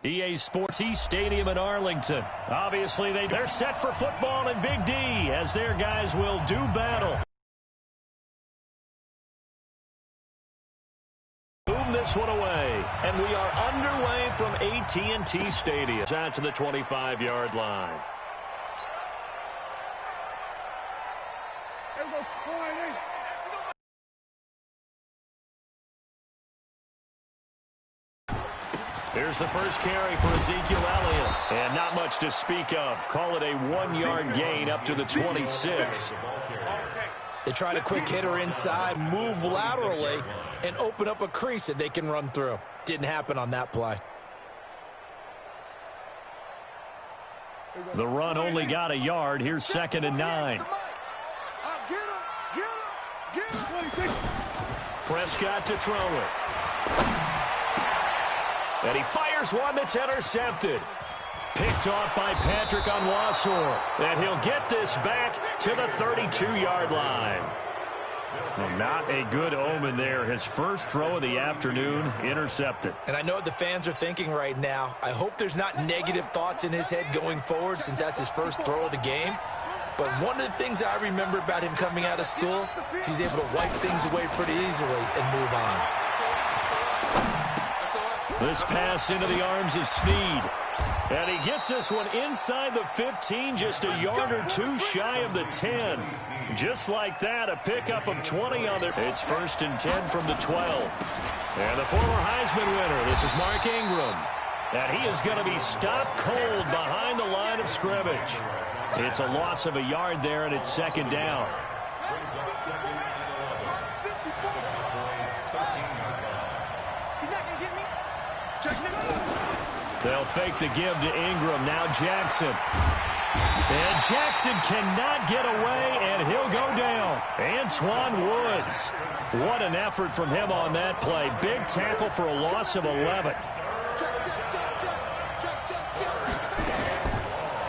EA Sports Stadium in Arlington. Obviously, they're set for football in Big D as their guys will do battle. Boom this one away, and we are underway from AT&T Stadium. Out to the 25-yard line. Here's the first carry for Ezekiel Elliott. And not much to speak of. Call it a 1-yard gain up to the 26. They try to quick hitter inside, move laterally, and open up a crease that they can run through. Didn't happen on that play. The run only got a yard. Here's 2nd and 9. Prescott to throw it. And he fires one that's intercepted. Picked off by Patrick Onwuasor. And he'll get this back to the 32-yard line. Well, not a good omen there. His first throw of the afternoon intercepted. And I know what the fans are thinking right now. I hope there's not negative thoughts in his head going forward since that's his first throw of the game. But one of the things I remember about him coming out of school is he's able to wipe things away pretty easily and move on. This pass into the arms of Snead. And he gets this one inside the 15, just a yard or two shy of the 10. Just like that, a pickup of 20 on there. It's 1st and 10 from the 12. And the former Heisman winner, this is Mark Ingram. And he is going to be stopped cold behind the line of scrimmage. It's a loss of a yard there, and it's 2nd down. They'll fake the give to Ingram. Now Jackson. And Jackson cannot get away, and he'll go down. Antoine Woods. What an effort from him on that play. Big tackle for a loss of 11.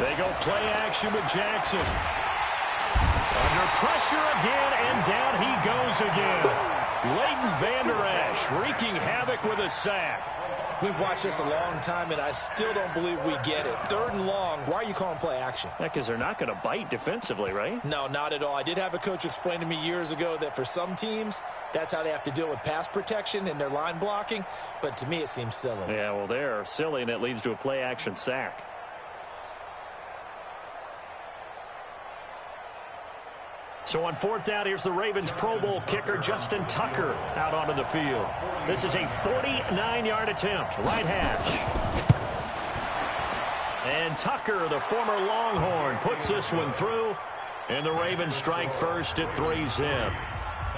They go play action with Jackson. Under pressure again, and down he goes again. Leighton Vander Esch wreaking havoc with a sack. We've watched this a long time, and I still don't believe we get it. 3rd and long, why are you calling play action? Because they're not going to bite defensively, right? No, not at all. I did have a coach explain to me years ago that for some teams, that's how they have to deal with pass protection and their line blocking. But to me, it seems silly. Yeah, well, they're silly, and it leads to a play action sack. So on 4th down, here's the Ravens Pro Bowl kicker Justin Tucker out onto the field. This is a 49-yard attempt, right hash. And Tucker, the former Longhorn, puts this one through, and the Ravens strike first at 3-zip.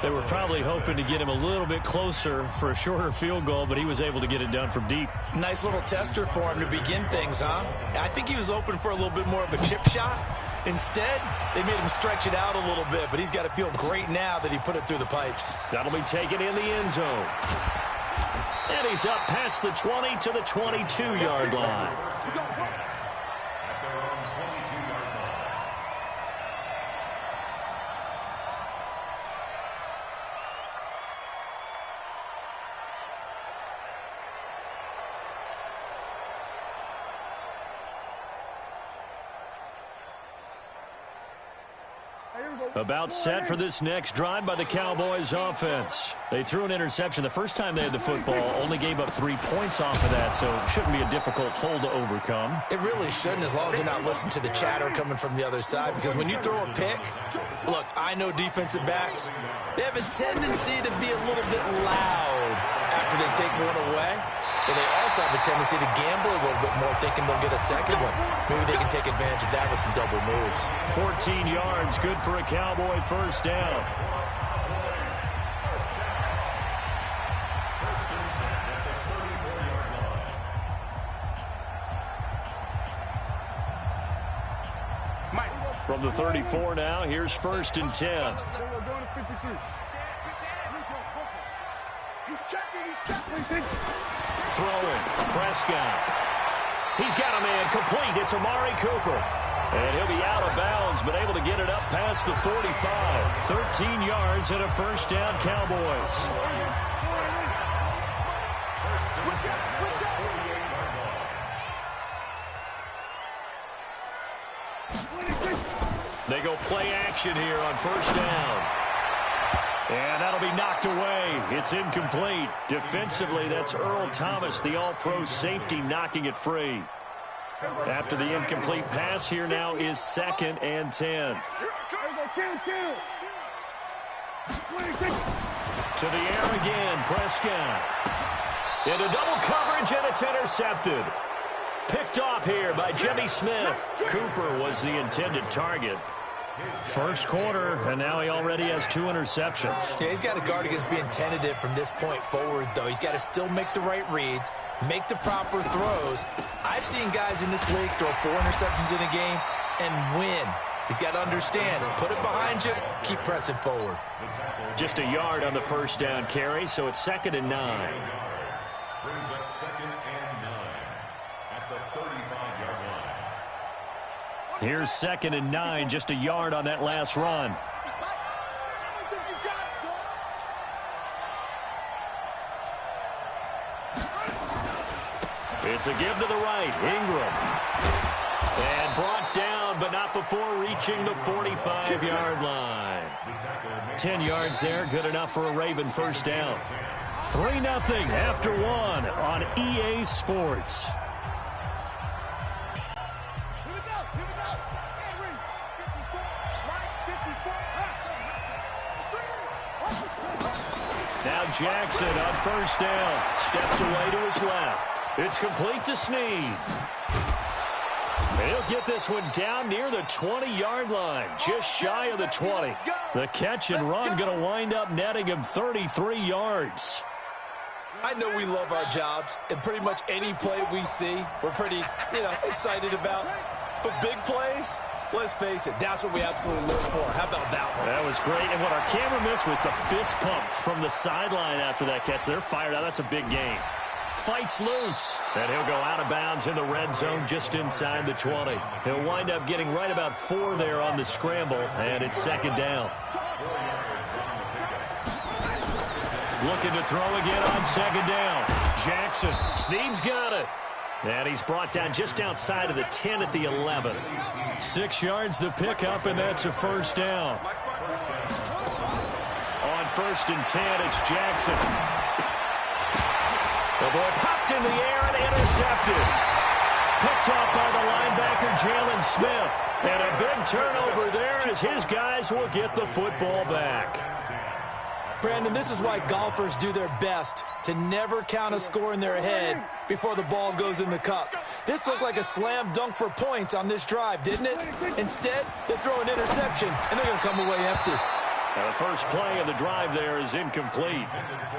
They were probably hoping to get him a little bit closer for a shorter field goal, but he was able to get it done from deep. Nice little tester for him to begin things, huh? I think he was open for a little bit more of a chip shot. Instead, they made him stretch it out a little bit, but he's got to feel great now that he put it through the pipes. That'll be taken in the end zone. And he's up past the 20 to the 22-yard line. About set for this next drive by the Cowboys offense. They threw an interception the first time they had the football, only gave up 3 points off of that, so it shouldn't be a difficult hole to overcome. It really shouldn't, as long as they're not listening to the chatter coming from the other side, because when you throw a pick, look, I know defensive backs, they have a tendency to be a little bit loud after they take one away. But they also have a tendency to gamble a little bit more, thinking they'll get a second one. Maybe they can take advantage of that with some double moves. 14 yards, good for a Cowboy first down. From the 34 now, here's 1st and 10. Throwing, Prescott. He's got a man complete. It's Amari Cooper. And he'll be out of bounds, but able to get it up past the 45. 13 yards and a first down, Cowboys. They go play action here on first down. And that'll be knocked away. It's incomplete. Defensively, that's Earl Thomas, the all-pro safety, knocking it free. After the incomplete pass, here now is 2nd and 10. To the air again, Prescott. Into double coverage, and it's intercepted. Picked off here by Jimmy Smith. Cooper was the intended target. First quarter, and now he already has 2 interceptions. Yeah, he's got to guard against being tentative from this point forward, though. He's got to still make the right reads, make the proper throws. I've seen guys in this league throw 4 interceptions in a game and win. He's got to understand, put it behind you, keep pressing forward. Just a yard on the first down carry, so it's 2nd and 9. Brings up 2nd and 9 at the 35-yard line. Here's 2nd and 9, just a yard on that last run. It's a give to the right, Ingram. And brought down, but not before reaching the 45-yard line. 10 yards there, good enough for a Raven first down. 3-0 after 1 on EA Sports. Now Jackson on first down. Steps away to his left. It's complete to Snead. He'll get this one down near the 20-yard line, just shy of the 20. The catch and run going to wind up netting him 33 yards. I know we love our jobs, and pretty much any play we see, we're pretty, excited about. But big plays, let's face it, that's what we absolutely live for. How about that one? That was great, and what our camera missed was the fist pump from the sideline after that catch. They're fired out. That's a big game. Fights loose, and he'll go out of bounds in the red zone just inside the 20. He'll wind up getting right about 4 there on the scramble, and it's 2nd down. Looking to throw again on 2nd down. Jackson, Snead's got it. And he's brought down just outside of the 10 at the 11. 6 yards the pickup, and that's a first down. On 1st and 10, it's Jackson. The ball popped in the air and intercepted. Picked off by the linebacker, Jalen Smith. And a big turnover there as his guys will get the football back. Brandon, this is why golfers do their best to never count a score in their head before the ball goes in the cup. This looked like a slam dunk for points on this drive, didn't it? Instead, they throw an interception, and they're going to come away empty. Now, the first play of the drive there is incomplete.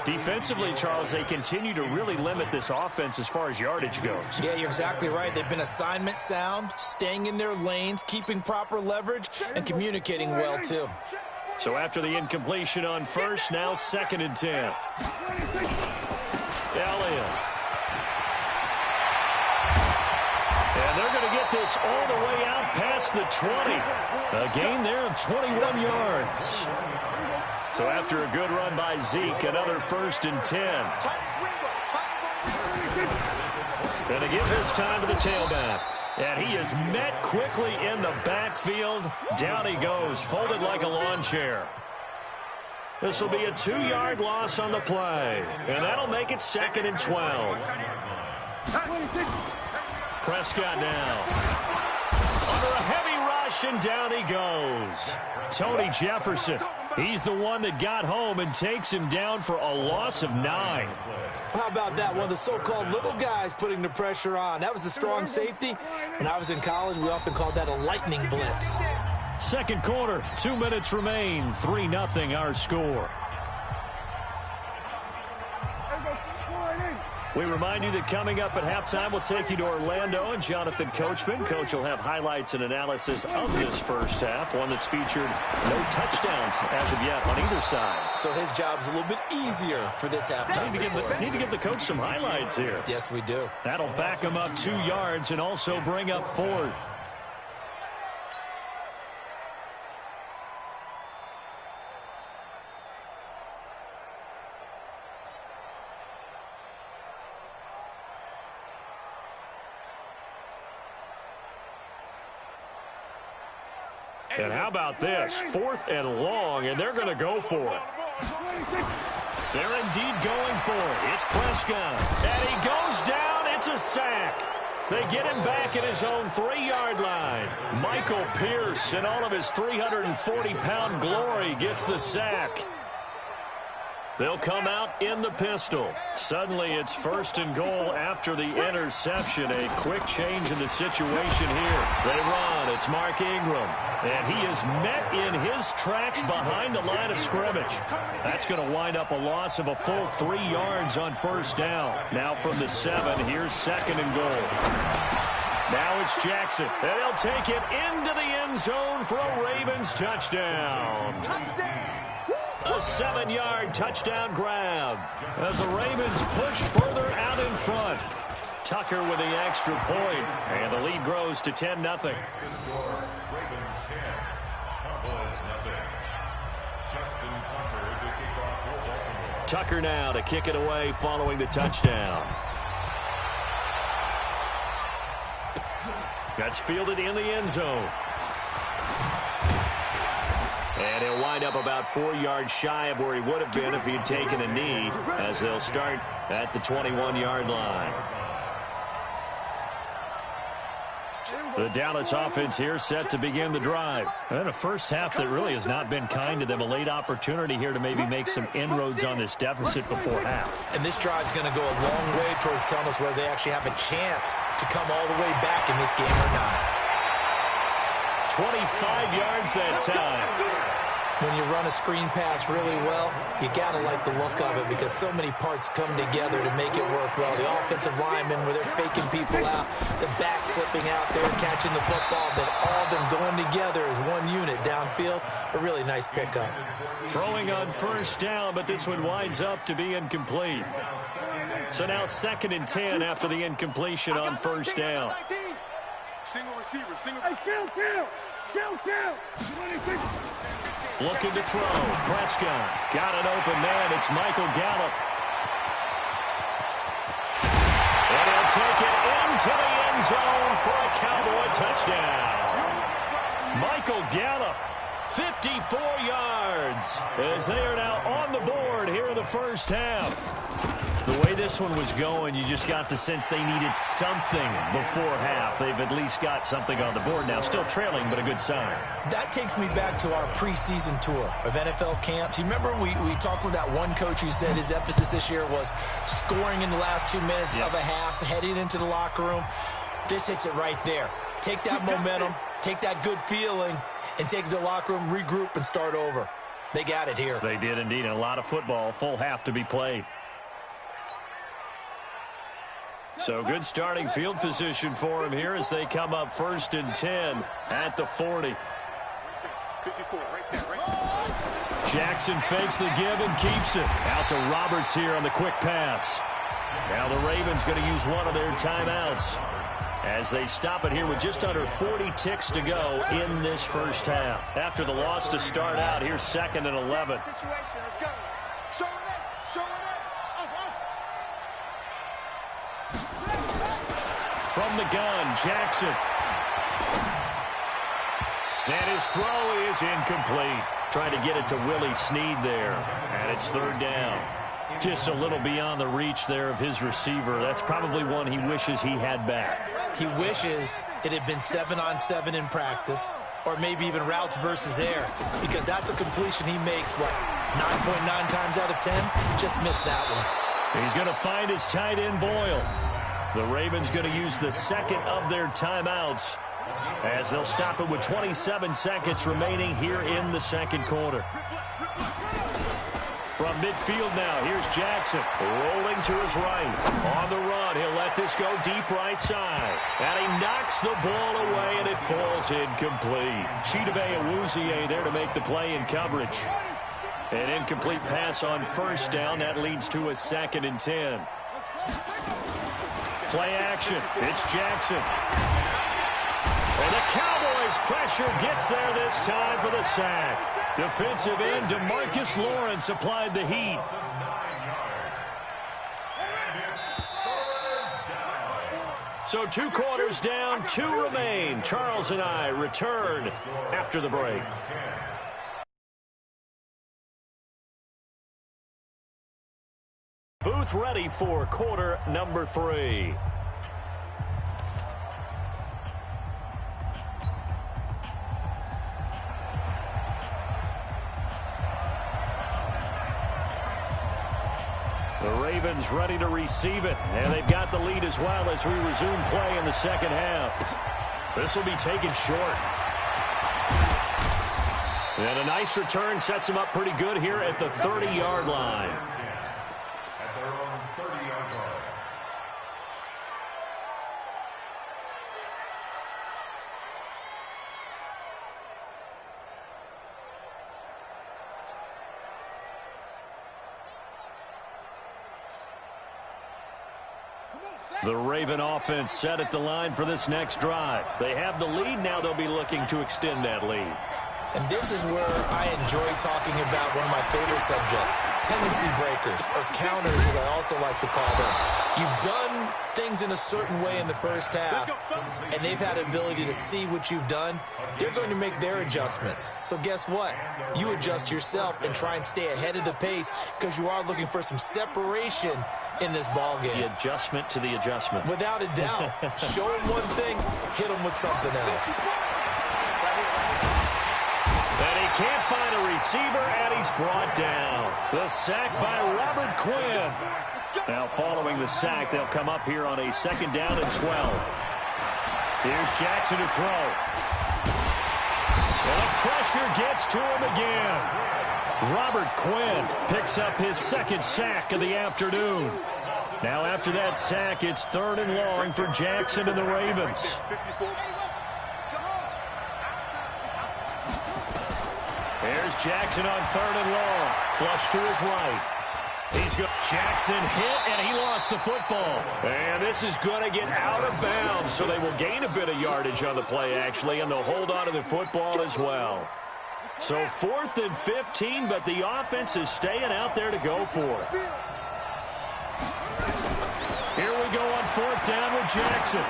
Defensively, Charles, they continue to really limit this offense as far as yardage goes. Yeah, you're exactly right. They've been assignment sound, staying in their lanes, keeping proper leverage, and communicating well, too. So after the incompletion on first, now 2nd and 10. Elliott. And they're going to get this all the way out past the 20. A gain there of 21 yards. So after a good run by Zeke, another 1st and 10. Going to give his time to the tailback. And he is met quickly in the backfield. Down he goes, folded like a lawn chair. This will be a 2-yard loss on the play. And that'll make it 2nd and 12. Prescott now. Under a heavy rush, and down he goes. Tony Jefferson. He's the one that got home and takes him down for a loss of 9. How about that? One of the so-called little guys putting the pressure on. That was the strong safety. When I was in college, we often called that a lightning blitz. Second quarter, 2 minutes remain. 3-0 our score. We remind you that coming up at halftime, we'll take you to Orlando and Jonathan Coachman. Coach will have highlights and analysis of this first half, one that's featured no touchdowns as of yet on either side. So his job's a little bit easier for this halftime. Need to give the coach some highlights here. Yes, we do. That'll back him up 2 yards and also bring up 4th. And how about this? 4th and long, and they're going to go for it. They're indeed going for it. It's Prescott. And he goes down. It's a sack. They get him back at his own 3-yard line. Michael Pierce, in all of his 340-pound glory, gets the sack. They'll come out in the pistol. Suddenly, it's 1st and goal after the interception. A quick change in the situation here. They run. It's Mark Ingram. And he is met in his tracks behind the line of scrimmage. That's going to wind up a loss of a full 3 yards on 1st down. Now from the 7, here's 2nd and goal. Now it's Jackson. And he'll take it into the end zone for a Ravens touchdown. A 7-yard touchdown grab as the Ravens push further out in front. Tucker with the extra point, and the lead grows to 10-0. Tucker now to kick it away following the touchdown. That's fielded in the end zone. And he'll wind up about 4 yards shy of where he would have been if he'd taken a knee, as they'll start at the 21-yard line. The Dallas offense here set to begin the drive. And a first half that really has not been kind to them. A late opportunity here to maybe make some inroads on this deficit before half. And this drive's going to go a long way towards telling us whether they actually have a chance to come all the way back in this game or not. 25 yards that time. When you run a screen pass really well, you got to like the look of it because so many parts come together to make it work well. The offensive linemen, where they're faking people out, the back slipping out there, catching the football, then all of them going together as one unit downfield. A really nice pickup. Throwing on 1st down, but this one winds up to be incomplete. So now 2nd and 10 after the incompletion on 1st down. Single receiver, single. Hey, kill. Looking to throw. Prescott got an open man. It's Michael Gallup. And he'll take it into the end zone for a Cowboy touchdown. Michael Gallup, 54 yards, as they are now on the board here in the first half. The way this one was going, you just got the sense they needed something before half. They've at least got something on the board now. Still trailing, but a good sign. That takes me back to our preseason tour of NFL camps. You remember we talked with that one coach who said his emphasis this year was scoring in the last 2 minutes of a half, heading into the locker room. This hits it right there. Take that momentum, take that good feeling, and take it to the locker room, regroup, and start over. They got it here. They did indeed, and a lot of football, full half to be played. So good starting field position for him here as they come up 1st and 10 at the 40. 54, right there. Jackson fakes the give and keeps it. Out to Roberts here on the quick pass. Now the Ravens going to use one of their timeouts as they stop it here with just under 40 ticks to go in this first half. After the loss to start out, here's 2nd and 11. Let's go. Show it up. From the gun, Jackson. And his throw is incomplete. Trying to get it to Willie Snead there. And it's 3rd down. Just a little beyond the reach there of his receiver. That's probably one he wishes he had back. He wishes it had been 7-on-7 in practice, or maybe even routes versus air, because that's a completion he makes, 9.9 times out of 10? Just missed that one. He's going to find his tight end, Boyle. The Ravens going to use the 2nd of their timeouts as they'll stop it with 27 seconds remaining here in the 2nd quarter. From midfield now, here's Jackson rolling to his right. On the run, he'll let this go deep right side. And he knocks the ball away, and it falls incomplete. Chidobe Awuzie there to make the play in coverage. An incomplete pass on 1st down. That leads to a 2nd and 10. Play action. It's Jackson. And the Cowboys' pressure gets there this time for the sack. Defensive end DeMarcus Lawrence applied the heat. So 2 quarters down, 2 remain. Charles and I return after the break. Booth ready for quarter number 3. The Ravens ready to receive it, and they've got the lead as well as we resume play in the second half. This will be taken short. And a nice return sets them up pretty good here at the 30-yard line. At their own 30-yard line. The Raven offense set at the line for this next drive. They have the lead. Now they'll be looking to extend that lead. And this is where I enjoy talking about one of my favorite subjects, tendency breakers, or counters as I also like to call them. You've done things in a certain way in the first half, and they've had the ability to see what you've done. They're going to make their adjustments. So guess what? You adjust yourself and try and stay ahead of the pace because you are looking for some separation in this ball game. The adjustment to the adjustment. Without a doubt. Show them one thing, hit them with something else. And he can't find a receiver, and he's brought down. The sack by Robert Quinn. Now following the sack, they'll come up here on a 2nd down and 12. Here's Jackson to throw. And the pressure gets to him again. Robert Quinn picks up his 2nd sack of the afternoon. Now after that sack, it's 3rd and long for Jackson and the Ravens. Here's Jackson on 3rd and long. Flush to his right. He's got Jackson hit, and he lost the football. And this is going to get out of bounds, so they will gain a bit of yardage on the play, actually, and they'll hold on to the football as well. So 4th and 15, but the offense is staying out there to go for it. Here we go on 4th down with Jackson.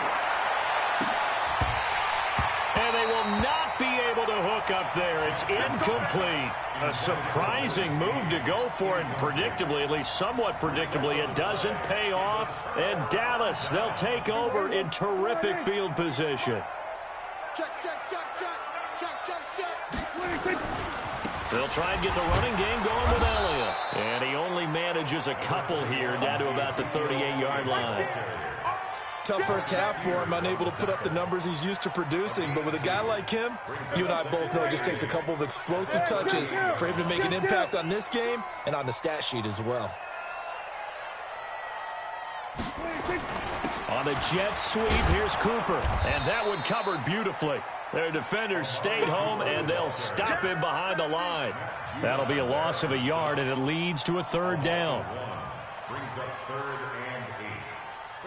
And they will not be able to hook up there. It's incomplete. A surprising move to go for it, predictably, at least somewhat predictably. It doesn't pay off. And Dallas, they'll take over in terrific field position. Check, check, check, check, check, check, check. They'll try and get the running game going with Elliott. And he only manages a couple here down to about the 38-yard line. Tough first half for him, unable to put up the numbers he's used to producing. But with a guy like him, you and I both know it just takes a couple of explosive touches for him to make an impact on this game and on the stat sheet as well. On the jet sweep, here's Cooper. And that one covered beautifully. Their defenders stayed home, and they'll stop him behind the line. That'll be a loss of a yard, and it leads to a 3rd down. Brings up 3rd and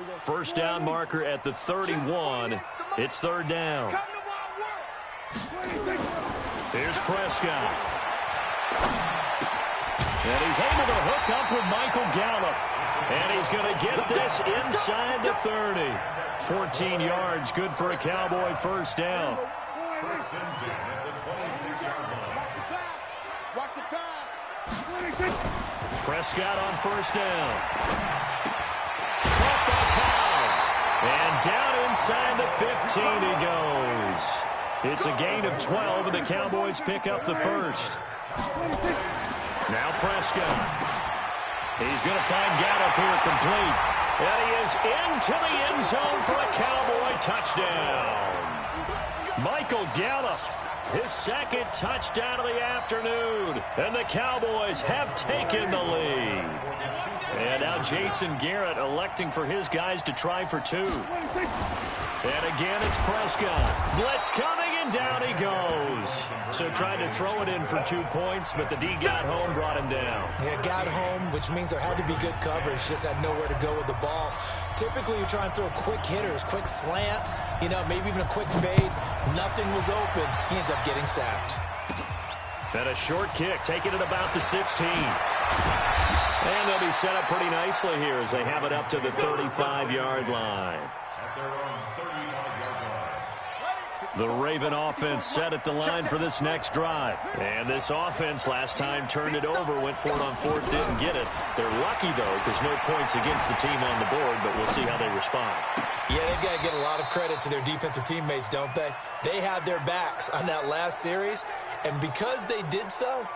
8. First down marker at the 31. It's 3rd down. Here's Prescott. And he's able to hook up with Michael Gallup. And he's going to get this inside the 30. 14 yards, good for a Cowboy first down. First and 10 at the 26-yard line. Watch the pass. Prescott on first down. Caught by Cobb. And down inside the 15 he goes. It's a gain of 12, and the Cowboys pick up the first. Now Prescott. He's going to find Gallup here complete. And he is into the end zone for a Cowboy touchdown. Michael Gallup, his 2nd touchdown of the afternoon. And the Cowboys have taken the lead. And now Jason Garrett electing for his guys to try for 2. And again, it's Prescott. Blitz coming, and down he goes. So tried to throw it in for 2 points, but the D got home, brought him down. Yeah, got home, which means there had to be good coverage. Just had nowhere to go with the ball. Typically, you try and throw quick hitters, quick slants, maybe even a quick fade. Nothing was open. He ends up getting sacked. And a short kick, taking it about the 16. And they'll be set up pretty nicely here as they have it up to the 35-yard line. At their own 35-yard line. The Raven offense set at the line for this next drive. And this offense last time turned it over, went for it on fourth, didn't get it. They're lucky, though, because no points against the team on the board, but we'll see how they respond. Yeah, they've got to get a lot of credit to their defensive teammates, don't they? They had their backs on that last series, and because they did so,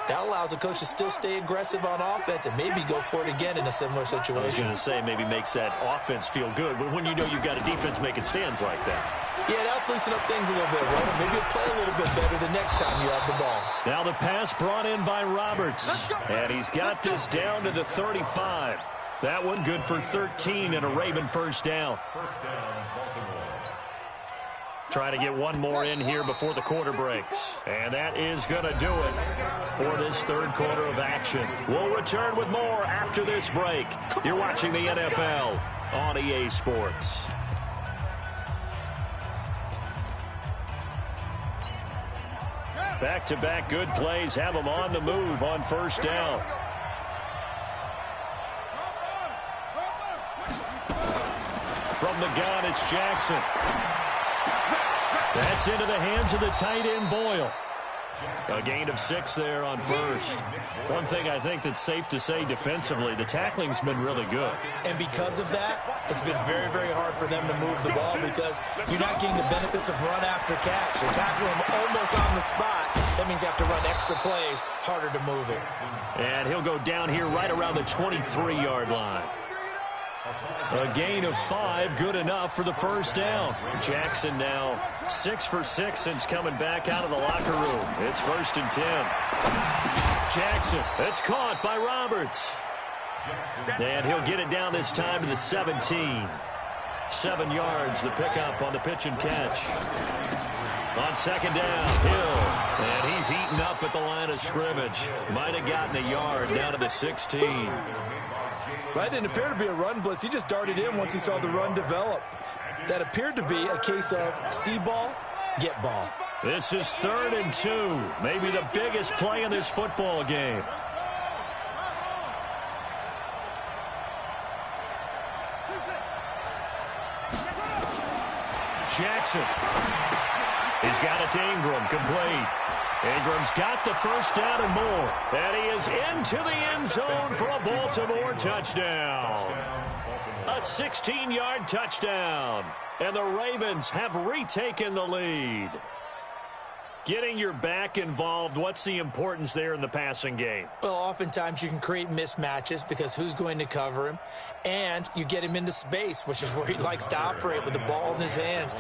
that allows the coach to still stay aggressive on offense and maybe go for it again in a similar situation. I was going to say maybe makes that offense feel good, but when you know you've got a defense making stands like that. Yeah, that'll loosen up things a little bit, right? Maybe you'll play a little bit better the next time you have the ball. Now the pass brought in by Roberts, and he's got this down to the 35. That one good for 13 and a Raven first down. First down, Baltimore. Try to get one more in here before the quarter breaks. And that is going to do it for this third quarter of action. We'll return with more after this break. You're watching the NFL on EA Sports. Back-to-back good plays have them on the move on first down. From the gun, it's Jackson. That's into the hands of the tight end, Boyle. A gain of 6 there on first. One thing I think that's safe to say defensively, the tackling's been really good. And because of that, it's been very, very hard for them to move the ball because you're not getting the benefits of run after catch. You're tackling them almost on the spot. That means you have to run extra plays, harder to move it. And he'll go down here right around the 23-yard line. A gain of 5, good enough for the first down. Jackson now 6 for 6 since coming back out of the locker room. It's 1st and 10. Jackson, it's caught by Roberts. And he'll get it down this time to the 17. 7 yards, the pickup on the pitch and catch. On second down, Hill. And he's eaten up at the line of scrimmage. Might have gotten a yard down to the 16. That didn't appear to be a run blitz. He just darted in once he saw the run develop. That appeared to be a case of see ball, get ball. This is 3rd and 2. Maybe the biggest play in this football game. Jackson. He's got it to Ingram, complete. Ingram's got the first down and more. And he is into the end zone for a Baltimore touchdown. A 16-yard touchdown. And the Ravens have retaken the lead. Getting your back involved, what's the importance there in the passing game? Well, oftentimes you can create mismatches because who's going to cover him? And you get him into space, which is where he likes to operate with the ball in his hands.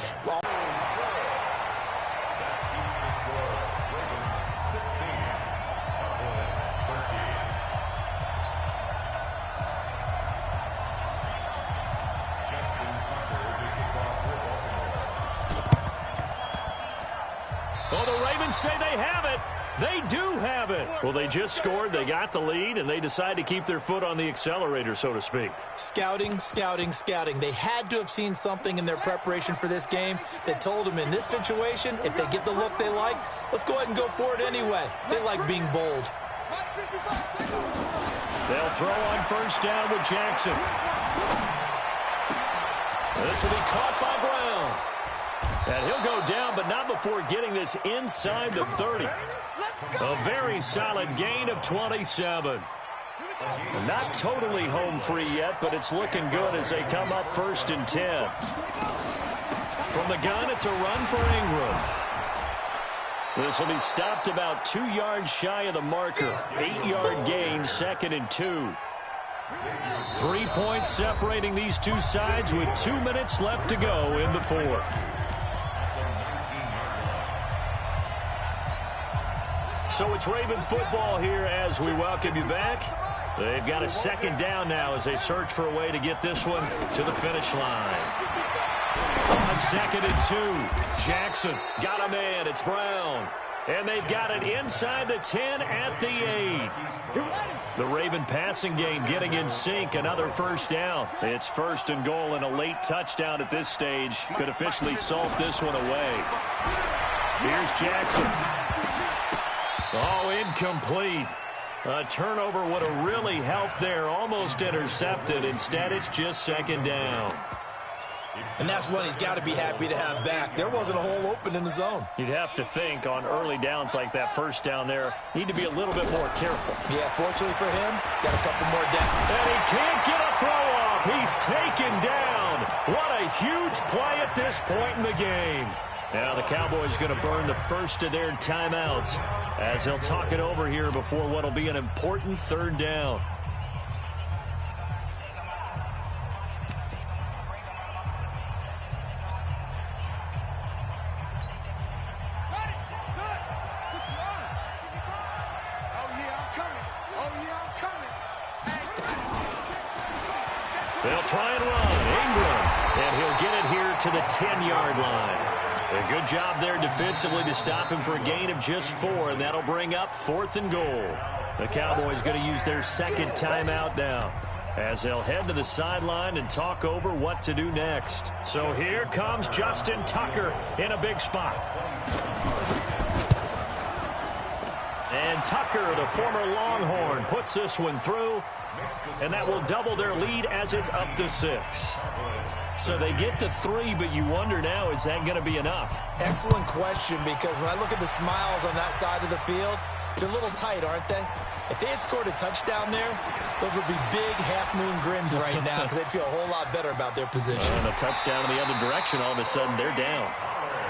Well, the Ravens say they have it. They do have it. Well, they just scored, they got the lead, and they decide to keep their foot on the accelerator, so to speak. Scouting, scouting, scouting. They had to have seen something in their preparation for this game that told them in this situation, if they get the look they like, let's go ahead and go for it anyway. They like being bold. They'll throw on first down with Jackson. This will be caught by Brown. And he'll go down, but not before getting this inside the 30. A very solid gain of 27. Not totally home free yet, but it's looking good as they come up 1st and 10. From the gun, it's a run for Ingram. This will be stopped about 2 yards shy of the marker. 8-yard gain, 2nd and 2. 3 points separating these two sides with 2 minutes left to go in the fourth. So it's Raven football here as we welcome you back. They've got a second down now as they search for a way to get this one to the finish line. On 2nd and 2, Jackson got a man. It's Brown. And they've got it inside the 10 at the 8. The Raven passing game getting in sync. Another first down. It's 1st and goal, and a late touchdown at this stage could officially salt this one away. Here's Jackson. Oh, incomplete. A turnover would have really helped there. Almost intercepted. Instead, it's just second down. And that's one he's got to be happy to have back. There wasn't a hole open in the zone. You'd have to think on early downs like that first down there, need to be a little bit more careful. Yeah, fortunately for him, got a couple more down. And he can't get a throw off. He's taken down. What a huge play at this point in the game. Now the Cowboys going to burn the first of their timeouts as he'll talk it over here before what will be an important third down. They'll try and run. Ingram. And he'll get it here to the 10-yard line. A good job there defensively to stop him for a gain of just 4, and that'll bring up 4th and goal. The Cowboys going to use their second timeout now as they'll head to the sideline and talk over what to do next. So here comes Justin Tucker in a big spot. And Tucker, the former Longhorn, puts this one through, and that will double their lead as it's up to 6. So they get to 3, but you wonder now, is that going to be enough? Excellent question, because when I look at the smiles on that side of the field, they're a little tight, aren't they? If they had scored a touchdown there, those would be big half-moon grins right now because they'd feel a whole lot better about their position. And a touchdown in the other direction, all of a sudden they're down.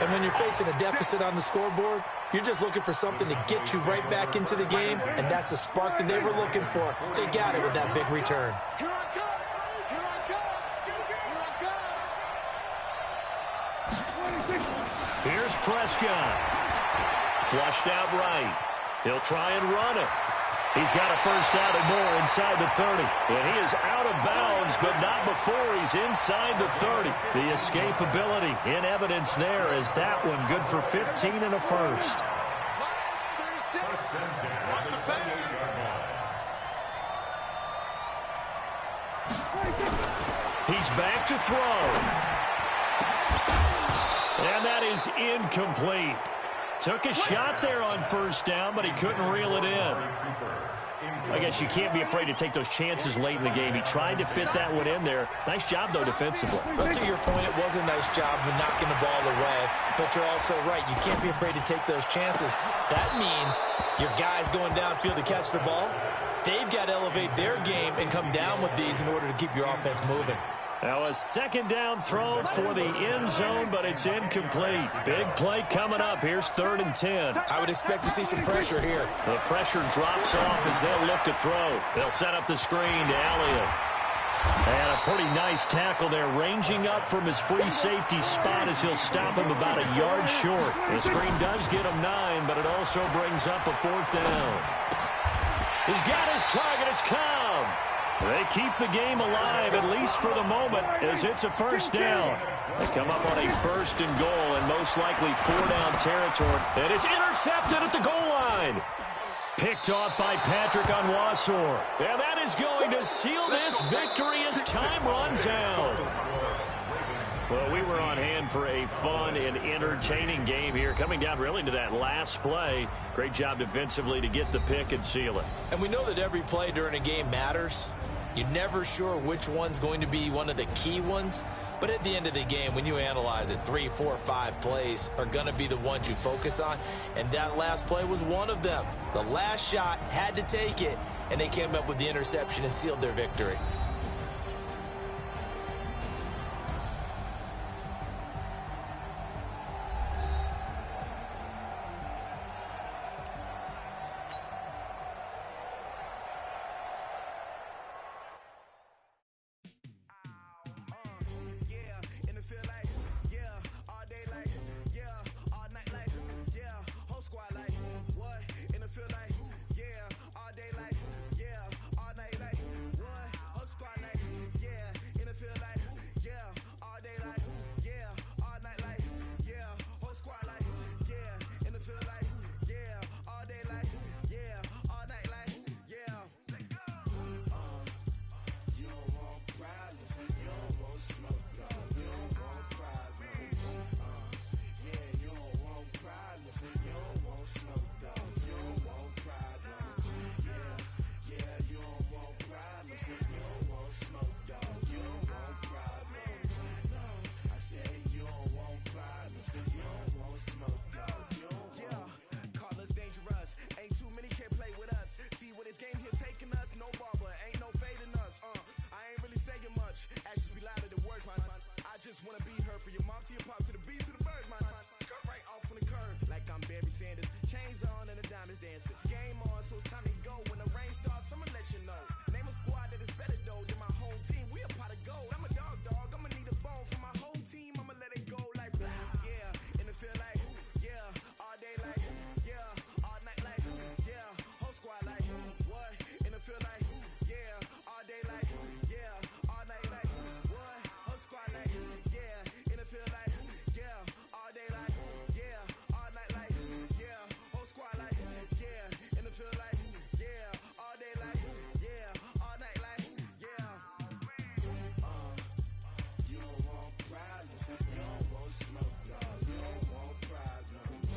And when you're facing a deficit on the scoreboard, you're just looking for something to get you right back into the game, and that's the spark that they were looking for. They got it with that big return. Here I come. Here I come. Here I come. Here's Prescott. Flushed out right. He'll try and run it. He's got a first out and more inside the 30. And he is out of bounds, but not before he's inside the 30. The escapability in evidence there as that one good for 15 and a first. He's back to throw. And that is incomplete. Took a shot there on first down, but he couldn't reel it in. I guess you can't be afraid to take those chances late in the game. He tried to fit that one in there. Nice job, though, defensively. But to your point, it was a nice job of knocking the ball away. But you're also right. You can't be afraid to take those chances. That means your guys going downfield to catch the ball, they've got to elevate their game and come down with these in order to keep your offense moving. Now a second down throw for the end zone, but it's incomplete. Big play coming up. Here's 3rd and 10. I would expect to see some pressure here. The pressure drops off as they'll look to throw. They'll set up the screen to Elliott. And a pretty nice tackle there, ranging up from his free safety spot as he'll stop him about a yard short. The screen does get him 9, but it also brings up a 4th down. He's got his target. It's Cobb. They keep the game alive, at least for the moment, as it's a first down. They come up on a 1st and goal and most likely 4-down territory. And it's intercepted at the goal line. Picked off by Patrick Onwuasor. And that is going to seal this victory as time runs out. Well, we were on hand for a fun and entertaining game here, coming down really to that last play. Great job defensively to get the pick and seal it. And we know that every play during a game matters. You're never sure which one's going to be one of the key ones. But at the end of the game, when you analyze it, 3, 4, 5 plays are going to be the ones you focus on. And that last play was one of them. The last shot had to take it, and they came up with the interception and sealed their victory. just wanna be heard. For your mom to your pop to the beat to the birds, man. Cut right off on the curb, like I'm Barry Sanders. Chains on and the diamonds dancing. Game on, so it's time to go. When the rain starts, I'ma let you know. Name a squad that is better though than my home team. We a pot of gold. I'm a dog. I'ma need a bone for my whole team. I'ma let it go like yeah. And it feel like yeah. All day like yeah. All night like yeah. Whole squad like what? And it feel like yeah. All day like yeah. All night like what? Whole squad like yeah. And it feel like yeah. All day like yeah. All night like yeah. Whole squad like yeah. And it feel like yeah. All day like yeah. All night like yeah. You don't want problems. You don't want smoke, no. You don't want problems.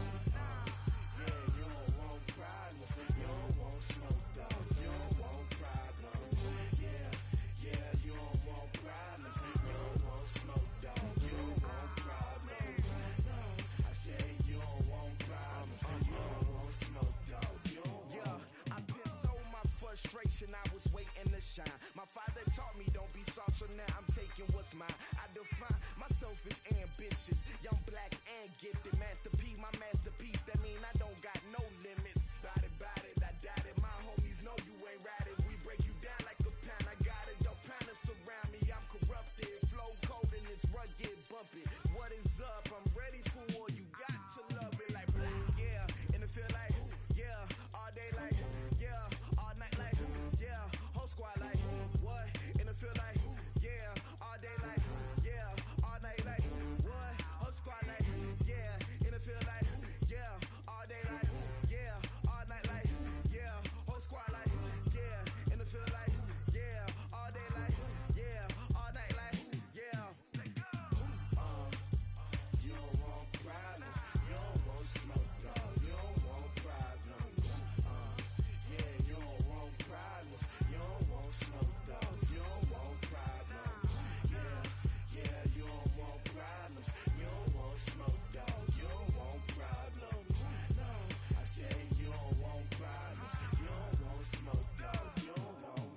Yeah, you don't want problems. You don't want smoke, dog. You don't want problems. Yeah, you don't want problems. You don't want smoke, dog. You don't want problems. No, I said you don't want problems. You don't want smoke, dog. You don't want. Yeah, I've been so my frustration, I was waiting to shine. My father taught me don't be soft, so now I'm taking what's mine. I define myself as ambitious, young, black, and gifted. Master P, my masterpiece. That mean I don't got no limits. Bout it, I doubt it. My homies know you ain't ratted. We break you down like a pound. I got it, don't panic surround me. I'm corrupted, flow cold and it's rugged, bumpy. What is up? I'm ready for war. You got to love it like black, yeah. And it feel like yeah. All day like yeah. All night like yeah. Whole squad like what? And it feel like yeah. All day like yeah. All night like what? Whole squad like yeah. And it feel like yeah. All day like yeah. All night like yeah. Whole squad like yeah. And it feel like yeah. All day like yeah. All night like yeah. You don't want problems. You don't want smoke, no. You don't want problems. Yeah, you don't want problems. You don't want smoke, dog. You don't want problems. Yeah, you don't want problems. You don't want smoke, dog. You don't want problems. No, I said you don't want problems. You don't want smoke, dog. You don't want.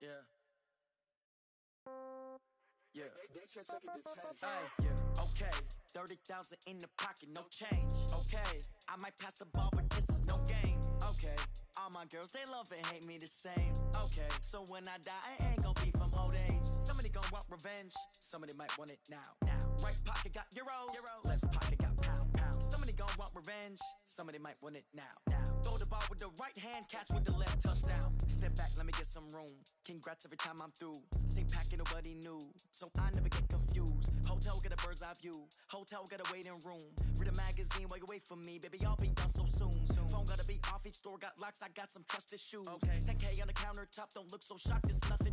Yeah. Yeah. Hey, okay, 30,000 in the pocket, no change. Okay, I might pass the ball, but this is no game. Okay, all my girls, they love and hate me the same. Okay, so when I die, I ain't gon' be from old age. Somebody gon' want revenge, somebody might want it now. Right pocket got euros, left pocket got pounds. Somebody gon' want revenge, somebody might want it now. Throw the ball with the right hand, catch with the left, touchdown. Step back, let me get some room. Congrats every time I'm through. Same packet, nobody knew, so I never get confused. Hotel got a bird's eye view, hotel got a waiting room. Read a magazine while you wait for me, baby, I'll be done so soon. Phone gotta be off, each store got locks, I got some trusted shoes. Okay, 10K on the countertop, don't look so shocked, it's nothing